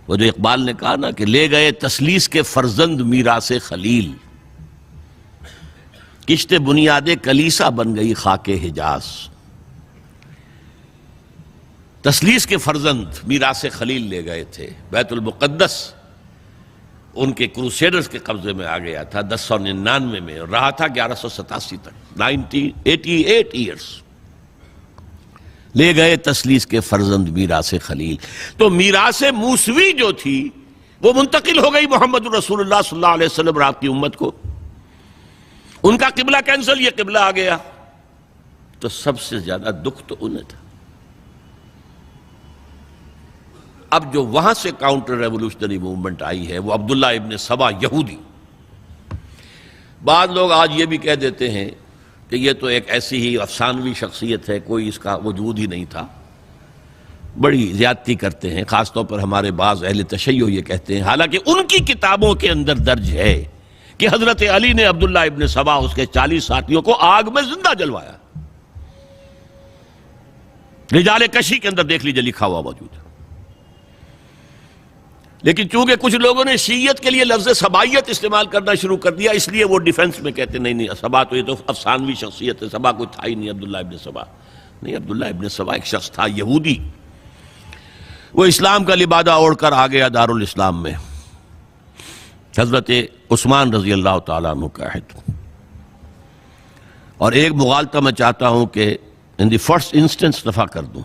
وہ جو اقبال نے کہا نا کہ لے گئے تسلیس کے فرزند میراث خلیل، کشت بنیاد کلیسا بن گئی خاک حجاز۔ تسلیس کے فرزند میراث خلیل لے گئے تھے، بیت المقدس ان کے کروسیڈرز کے قبضے میں آ گیا تھا 1099 میں، اور رہا تھا 1187 تک، 88 ایئرز۔ لے گئے تسلیس کے فرزند میراث خلیل، تو میراث موسوی جو تھی وہ منتقل ہو گئی محمد رسول اللہ صلی اللہ علیہ وسلم رات کی امت کو۔ ان کا قبلہ کینسل، یہ قبلہ آ گیا، تو سب سے زیادہ دکھ تو انہیں تھا۔ اب جو وہاں سے کاؤنٹر ریولوشنری موومنٹ آئی ہے وہ عبداللہ ابن سبا یہودی۔ بعض لوگ آج یہ بھی کہہ دیتے ہیں کہ یہ تو ایک ایسی ہی افسانوی شخصیت ہے، کوئی اس کا وجود ہی نہیں تھا۔ بڑی زیادتی کرتے ہیں، خاص طور پر ہمارے بعض اہل تشیع یہ کہتے ہیں، حالانکہ ان کی کتابوں کے اندر درج ہے کہ حضرت علی نے عبداللہ ابن سبا اس کے 40 ساتھیوں کو آگ میں زندہ جلوایا۔ رجال کشی کے اندر دیکھ لیجیے، لکھا ہوا موجود ہے۔ لیکن چونکہ کچھ لوگوں نے شیعت کے لیے لفظ سبائیت استعمال کرنا شروع کر دیا، اس لیے وہ ڈیفنس میں کہتے نہیں سبا تو یہ تو افسانوی شخصیت ہے، سبا کوئی تھا ہی نہیں عبداللہ ابن سبا۔ نہیں، عبداللہ ابن سبا ایک شخص تھا یہودی، وہ اسلام کا لبادہ اوڑھ کر آ گیا دارالاسلام میں۔ حضرت عثمان رضی اللہ تعالیٰ عنہ کا عہد۔ اور ایک مغالطہ میں چاہتا ہوں کہ ان دی فرسٹ انسٹنس دفع کر دوں۔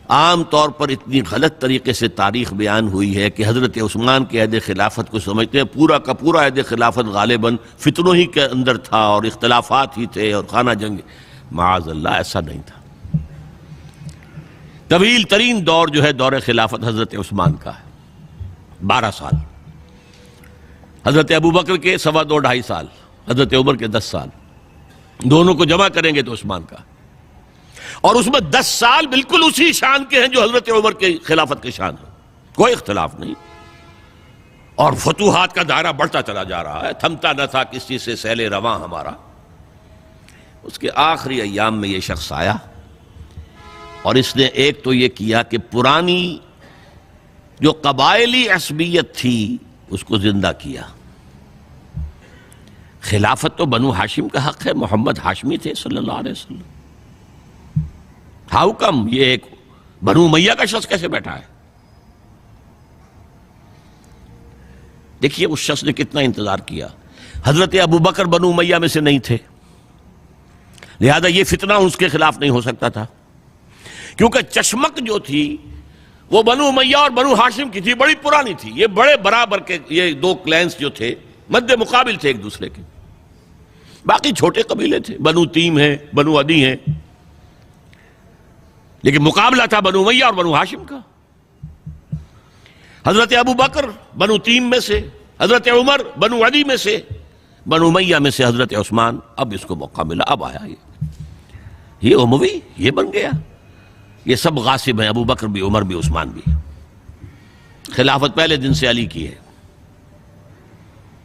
عام طور پر اتنی غلط طریقے سے تاریخ بیان ہوئی ہے کہ حضرت عثمان کے عہد خلافت کو سمجھتے ہیں پورا کا پورا عہد خلافت غالباً فتنوں ہی کے اندر تھا اور اختلافات ہی تھے اور خانہ جنگ۔ معاذ اللہ، ایسا نہیں تھا۔ طویل ترین دور جو ہے دور خلافت حضرت عثمان کا ہے، 12 سال۔ حضرت ابوبکر کے 2.5 سال، حضرت عمر کے 10 سال، دونوں کو جمع کریں گے تو عثمان کا، اور اس میں 10 سال بالکل اسی شان کے ہیں جو حضرت عمر کے خلافت کے شان ہے، کوئی اختلاف نہیں۔ اور فتوحات کا دائرہ بڑھتا چلا جا رہا ہے، تھمتا نہ تھا کسی سے سیل رواں ہمارا۔ اس کے آخری ایام میں یہ شخص آیا اور اس نے ایک تو یہ کیا کہ پرانی جو قبائلی عصبیت تھی اس کو زندہ کیا۔ خلافت تو بنو ہاشم کا حق ہے، محمد ہاشمی تھے صلی اللہ علیہ وسلم۔ ہاؤ کم یہ ایک بنو امیہ کا شخص کیسے بیٹھا ہے؟ دیکھیے اس شخص نے کتنا انتظار کیا۔ حضرت ابوبکر بنو امیہ میں سے نہیں تھے، لہذا یہ فتنہ اس کے خلاف نہیں ہو سکتا تھا، کیونکہ چشمک جو تھی وہ بنو امیہ اور بنو ہاشم کی تھی، بڑی پرانی تھی۔ یہ بڑے برابر کے یہ دو کلینز جو تھے مد مقابل تھے ایک دوسرے کے، باقی چھوٹے قبیلے تھے، بنو تیم ہیں، بنو عدی ہیں، لیکن مقابلہ تھا بنو امیہ اور بنو ہاشم کا۔ حضرت ابوبکر بنو تیم میں سے، حضرت عمر بنو عدی میں سے، بنو امیہ میں سے حضرت عثمان۔ اب اس کو موقع ملا، اب آیا یہ اموی، یہ بن گیا۔ یہ سب غاصب ہیں، ابوبکر بھی، عمر بھی، عثمان بھی۔ خلافت پہلے دن سے علی کی ہے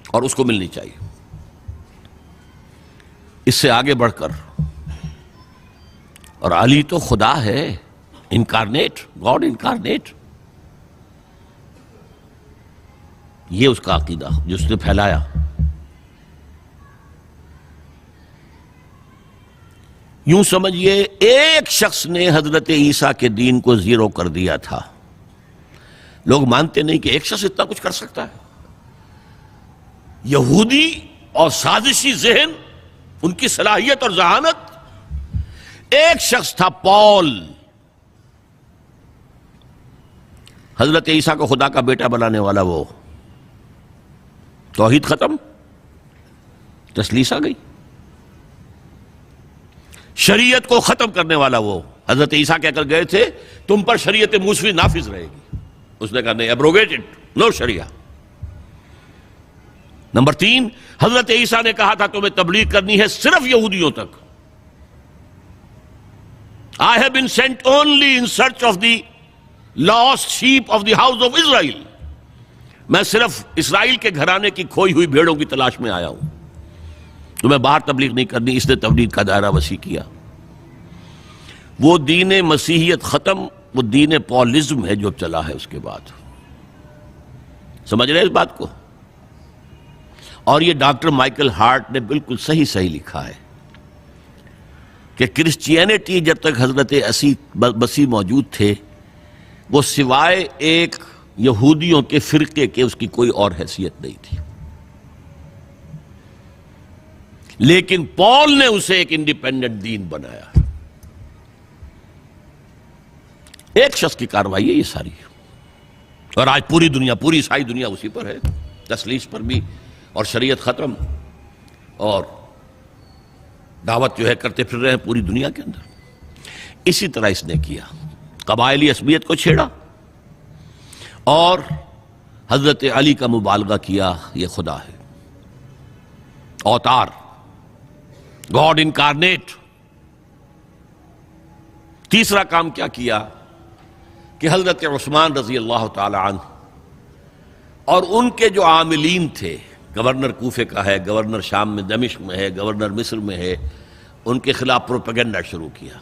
اور اس کو ملنی چاہیے۔ اس سے آگے بڑھ کر، اور علی تو خدا ہے، انکارنیٹ، گاڈ انکارنیٹ، یہ اس کا عقیدہ جس نے پھیلایا۔ یوں سمجھئے ایک شخص نے حضرت عیسیٰ کے دین کو زیرو کر دیا تھا۔ لوگ مانتے نہیں کہ ایک شخص اتنا کچھ کر سکتا ہے۔ یہودی اور سازشی ذہن، ان کی صلاحیت اور ذہانت۔ ایک شخص تھا پال، حضرت عیسیٰ کو خدا کا بیٹا بنانے والا، وہ توحید ختم، تسلیس آ گئی۔ شریعت کو ختم کرنے والا وہ حضرت عیسیٰ کہہ کر گئے تھے تم پر شریعت موسوی نافذ رہے گی، اس نے کہا نہیں، ایبروگیٹڈ، نو شریعہ۔ نمبر 3، حضرت عیسیٰ نے کہا تھا تمہیں تبلیغ کرنی ہے صرف یہودیوں تک۔ I have been sent only in search of the lost sheep of the house of Israel۔ میں صرف اسرائیل کے گھرانے کی کھوئی ہوئی بھیڑوں کی تلاش میں آیا ہوں، تمہیں باہر تبلیغ نہیں کرنی۔ اس نے تبلیغ کا دائرہ وسیع کیا۔ وہ دین مسیحیت ختم وہ دین پالزم ہے جو چلا ہے اس کے بعد. سمجھ رہے اس بات کو؟ اور یہ ڈاکٹر مائیکل ہارٹ نے بالکل صحیح لکھا ہے کہ کرسچینٹی جب تک حضرت مسیح موجود تھے وہ سوائے ایک یہودیوں کے فرقے کے اس کی کوئی اور حیثیت نہیں تھی، لیکن پال نے اسے ایک انڈیپینڈنٹ دین بنایا. ایک شخص کی کاروائی ہے یہ ساری، اور آج پوری دنیا، پوری عیسائی دنیا اسی پر ہے، تسلیس پر بھی، اور شریعت ختم، اور دعوت جو ہے کرتے پھر رہے ہیں پوری دنیا کے اندر. اسی طرح اس نے کیا، قبائلی عصبیت کو چھیڑا اور حضرت علی کا مبالغہ کیا یہ خدا ہے، اوتار، گاڈ انکارنیٹ. تیسرا کام کیا کیا کہ حضرت عثمان رضی اللہ تعالی عنہ اور ان کے جو عاملین تھے، گورنر کوفے کا ہے، گورنر شام میں دمشق میں ہے، گورنر مصر میں ہے، ان کے خلاف پروپیگنڈا شروع کیا.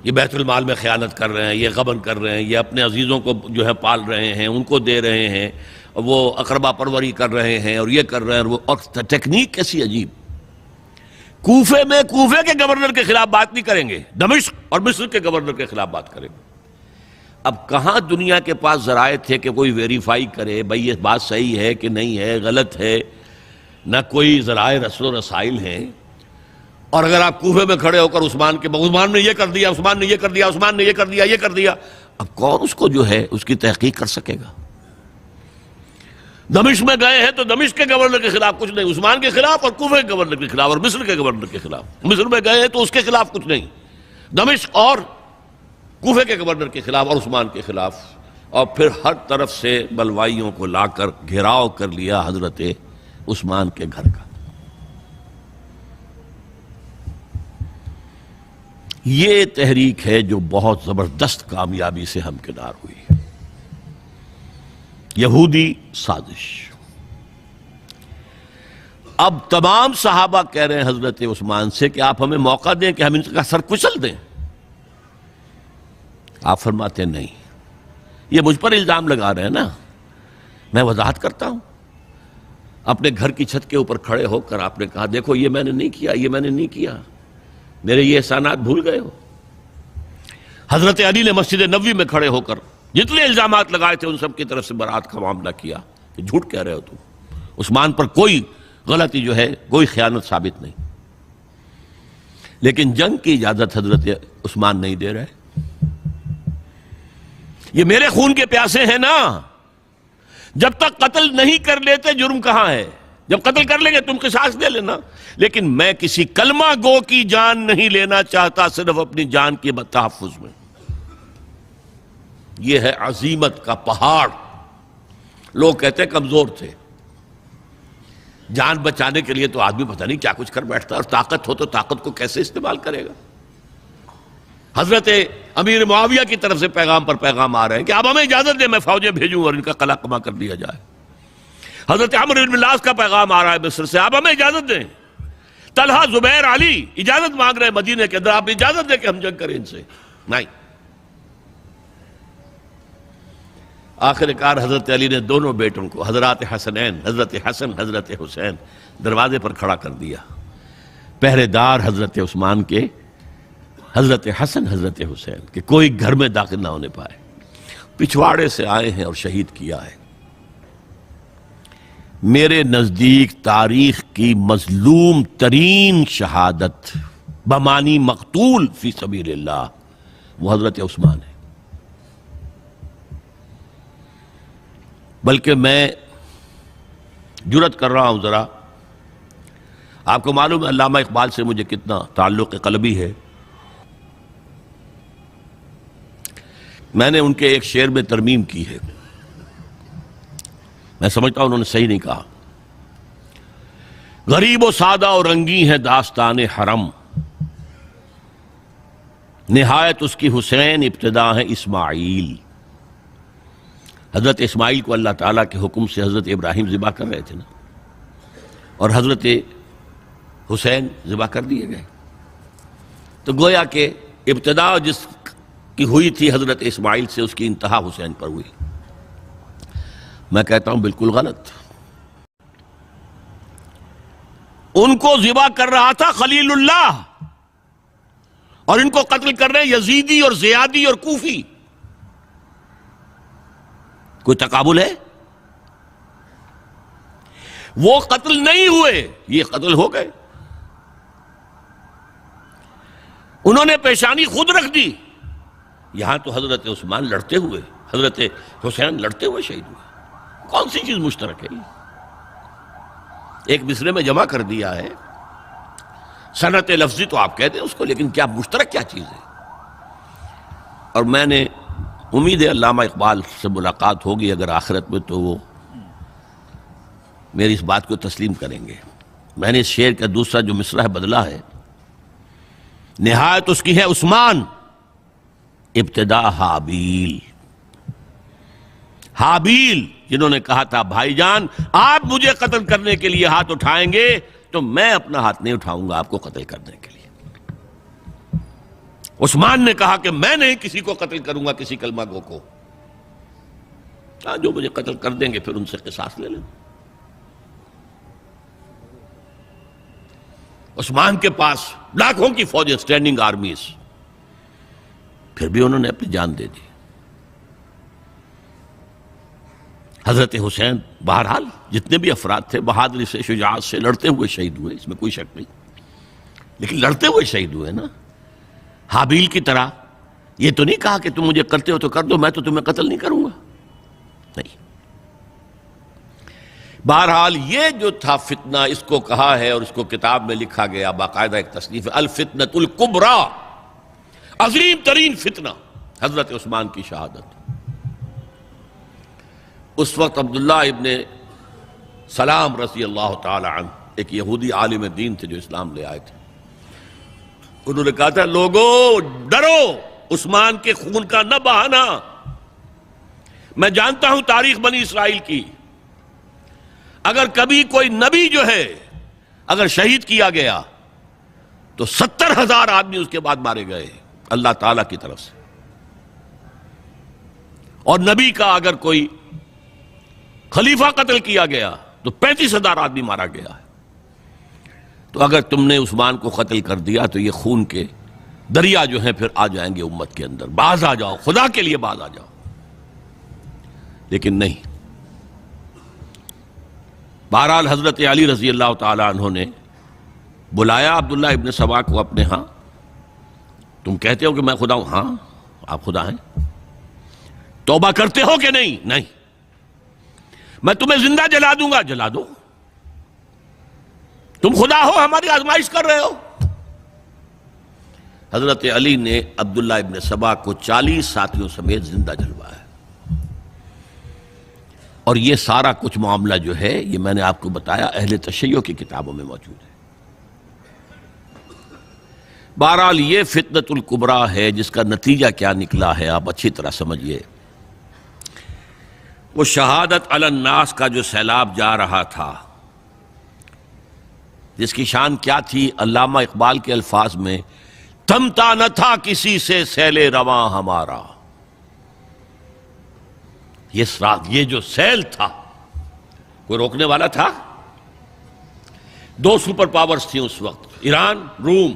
یہ بیت المال میں خیانت کر رہے ہیں، یہ غبن کر رہے ہیں، یہ اپنے عزیزوں کو جو ہے پال رہے ہیں، ان کو دے رہے ہیں، وہ اقربا پروری کر رہے ہیں، اور یہ کر رہے ہیں، اور ٹیکنیک کیسی عجیب. کوفے میں کوفے کے گورنر کے خلاف بات نہیں کریں گے، دمشق اور مصر کے گورنر کے خلاف بات کریں گے. اب کہاں دنیا کے پاس ذرائع تھے کہ کوئی ویریفائی کرے بھئی یہ بات صحیح ہے کہ نہیں ہے، غلط ہے، نہ کوئی ذرائع رسل و رسائل ہیں. اور اگر آپ کوفے میں کھڑے ہو کر عثمان نے یہ کر دیا، عثمان نے یہ کر دیا، عثمان نے یہ کر دیا، یہ کر دیا، اب کون اس کو جو ہے اس کی تحقیق کر سکے گا؟ دمشق میں گئے ہیں تو دمشق کے گورنر کے خلاف کچھ نہیں، عثمان کے خلاف، اور کوفے کے گورنر کے خلاف، اور مصر کے گورنر کے خلاف. مصر میں گئے ہیں تو اس کے خلاف کچھ نہیں، دمشق اور کوفے کے گورنر کے خلاف اور عثمان کے خلاف. اور پھر ہر طرف سے بلوائیوں کو لا کر گھیراؤ کر لیا حضرت عثمان کے گھر کا. یہ تحریک ہے جو بہت زبردست کامیابی سے ہمکنار ہوئی. یہودی سازش. اب تمام صحابہ کہہ رہے ہیں حضرت عثمان سے کہ آپ ہمیں موقع دیں کہ ہم ان کا سر کچل دیں. آپ فرماتے نہیں، یہ مجھ پر الزام لگا رہے ہیں نا، میں وضاحت کرتا ہوں. اپنے گھر کی چھت کے اوپر کھڑے ہو کر آپ نے کہا دیکھو یہ میں نے نہیں کیا، یہ میں نے نہیں کیا، میرے یہ احسانات بھول گئے ہو. حضرت علی نے مسجد نبوی میں کھڑے ہو کر جتنے الزامات لگائے تھے ان سب کی طرف سے برات کا معاملہ کیا کہ جھوٹ کہہ رہے ہو تم، عثمان پر کوئی غلطی جو ہے، کوئی خیانت ثابت نہیں. لیکن جنگ کی اجازت حضرت عثمان نہیں دے رہے. یہ میرے خون کے پیاسے ہیں نا، جب تک قتل نہیں کر لیتے جرم کہاں ہے؟ جب قتل کر لیں گے تم قصاص دے لینا. لیکن میں کسی کلمہ گو کی جان نہیں لینا چاہتا، صرف اپنی جان کے تحفظ میں. یہ ہے عزیمت کا پہاڑ. لوگ کہتے ہیں کمزور تھے. جان بچانے کے لیے تو آدمی پتہ نہیں کیا کچھ کر بیٹھتا، اور طاقت ہو تو طاقت کو کیسے استعمال کرے گا. حضرت امیر معاویہ کی طرف سے پیغام پر پیغام آ رہے ہیں کہ آپ ہمیں اجازت دیں میں فوجیں بھیجوں اور ان کا قلع کما کر دیا جائے. حضرت عمرو بن العاص کا پیغام آ رہا ہے مصر سے، آپ ہمیں اجازت دیں. طلحہ، زبیر، علی اجازت مانگ رہے ہیں مدینے کے اندر، آپ اجازت دیں کہ ہم جنگ کریں ان سے. نہیں. آخر کار حضرت علی نے دونوں بیٹوں کو، حضرات حسنین، حضرت حسن، حضرت حسین، دروازے پر کھڑا کر دیا. پہرے دار حضرت عثمان کے، حضرت حسن، حضرت حسین کہ کوئی گھر میں داخل نہ ہونے پائے. پچھواڑے سے آئے ہیں اور شہید کیا ہے. میرے نزدیک تاریخ کی مظلوم ترین شہادت بمانی مقتول فی سبیل اللہ وہ حضرت عثمان ہے. بلکہ میں جرات کر رہا ہوں ذرا، آپ کو معلوم ہے علامہ اقبال سے مجھے کتنا تعلق قلبی ہے. میں نے ان کے ایک شعر میں ترمیم کی ہے، میں سمجھتا ہوں انہوں نے صحیح نہیں کہا. غریب و سادہ اور رنگی ہے داستان حرم، نہایت اس کی حسین ابتدا ہے اسماعیل. حضرت اسماعیل کو اللہ تعالیٰ کے حکم سے حضرت ابراہیم ذبح کر رہے تھے نا، اور حضرت حسین ذبح کر دیے گئے. تو گویا کہ ابتدا جس کی ہوئی تھی حضرت اسماعیل سے، اس کی انتہا حسین پر ہوئی۔ میں کہتا ہوں بالکل غلط۔ ان کو ذبح کر رہا تھا خلیل اللہ، اور ان کو قتل کر رہے یزیدی اور زیادی اور کوفی۔ کوئی تقابل ہے؟ وہ قتل نہیں ہوئے، یہ قتل ہو گئے۔ انہوں نے پیشانی خود رکھ دی۔ یہاں تو حضرت عثمان لڑتے ہوئے، حضرت حسین لڑتے ہوئے شہید ہوئے۔ کون سی چیز مشترک ہے؟ ایک مصرے میں جمع کر دیا ہے، صنعت لفظی تو آپ کہتے ہیں اس کو، لیکن کیا مشترک کیا چیز ہے؟ اور میں نے امید ہے علامہ اقبال سے ملاقات ہوگی اگر آخرت میں، تو وہ میری اس بات کو تسلیم کریں گے۔ میں نے اس شعر کا دوسرا جو مصرع ہے بدلا ہے، نہایت اس کی ہے عثمان، ابتدا حابیل۔ حابیل جنہوں نے کہا تھا بھائی جان آپ مجھے قتل کرنے کے لیے ہاتھ اٹھائیں گے تو میں اپنا ہاتھ نہیں اٹھاؤں گا آپ کو قتل کرنے کے لیے۔ عثمان نے کہا کہ میں نہیں کسی کو قتل کروں گا، کسی کلمہ گو کو، جو مجھے قتل کر دیں گے پھر ان سے قصاص لے لیں۔ عثمان کے پاس لاکھوں کی فوجیں، اسٹینڈنگ آرمیز، پھر بھی انہوں نے اپنی جان دے دی۔ حضرت حسین بہرحال جتنے بھی افراد تھے بہادری سے، شجاعت سے لڑتے ہوئے شہید ہوئے، اس میں کوئی شک نہیں، لیکن لڑتے ہوئے شہید ہوئے نا۔ حابیل کی طرح یہ تو نہیں کہا کہ تم مجھے کرتے ہو تو کر دو، میں تو تمہیں قتل نہیں کروں گا، نہیں۔ بہرحال یہ جو تھا فتنہ، اس کو کہا ہے اور اس کو کتاب میں لکھا گیا، باقاعدہ ایک تصنیف ہے، الفتنۃ الکبریٰ، عظیم ترین فتنہ، حضرت عثمان کی شہادت۔ اس وقت عبداللہ ابن سلام رضی اللہ تعالی عنہ ایک یہودی عالم دین تھے جو اسلام لے آئے تھے، انہوں نے کہا تھا لوگوں ڈرو، عثمان کے خون کا نہ بہانا۔ میں جانتا ہوں تاریخ بنی اسرائیل کی، اگر کبھی کوئی نبی جو ہے اگر شہید کیا گیا تو 70,000 آدمی اس کے بعد مارے گئے اللہ تعالیٰ کی طرف سے، اور نبی کا اگر کوئی خلیفہ قتل کیا گیا تو 35,000 آدمی مارا گیا ہے۔ تو اگر تم نے عثمان کو قتل کر دیا تو یہ خون کے دریا جو ہیں پھر آ جائیں گے امت کے اندر، باز آ جاؤ، خدا کے لیے باز آ جاؤ۔ لیکن نہیں، بہرحال حضرت علی رضی اللہ تعالی عنہ نے بلایا عبداللہ ابن سبا کو اپنے ہاں۔ تم کہتے ہو کہ میں خدا ہوں؟ ہاں آپ خدا ہیں۔ توبہ کرتے ہو کہ نہیں؟ نہیں۔ میں تمہیں زندہ جلا دوں گا، جلا دو، تم خدا ہو، ہماری آزمائش کر رہے ہو۔ حضرت علی نے عبداللہ ابن سبا کو 40 ساتھیوں سمیت زندہ جلوایا، اور یہ سارا کچھ معاملہ جو ہے یہ میں نے آپ کو بتایا اہل تشیع کی کتابوں میں موجود ہے۔ بہرحال یہ فتنۃ الکبریٰ ہے، جس کا نتیجہ کیا نکلا ہے آپ اچھی طرح سمجھیے۔ وہ شہادت علی الناس کا جو سیلاب جا رہا تھا، جس کی شان کیا تھی، علامہ اقبال کے الفاظ میں تھمتا نہ تھا کسی سے سیل رواں ہمارا۔ یہ جو سیل تھا کوئی روکنے والا تھا؟ 2 سپر پاورز تھیں اس وقت، ایران، روم۔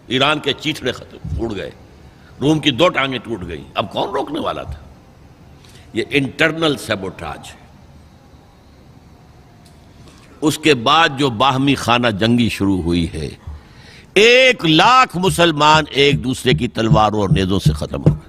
ایران کے چیتڑے ختم ٹوٹ گئے، روم کی 2 ٹانگیں ٹوٹ گئیں، اب کون روکنے والا تھا؟ یہ انٹرنل سیبوٹاج ہے۔ اس کے بعد جو باہمی خانہ جنگی شروع ہوئی ہے، 1 لاکھ مسلمان ایک دوسرے کی تلواروں اور نیزوں سے ختم ہو گئے۔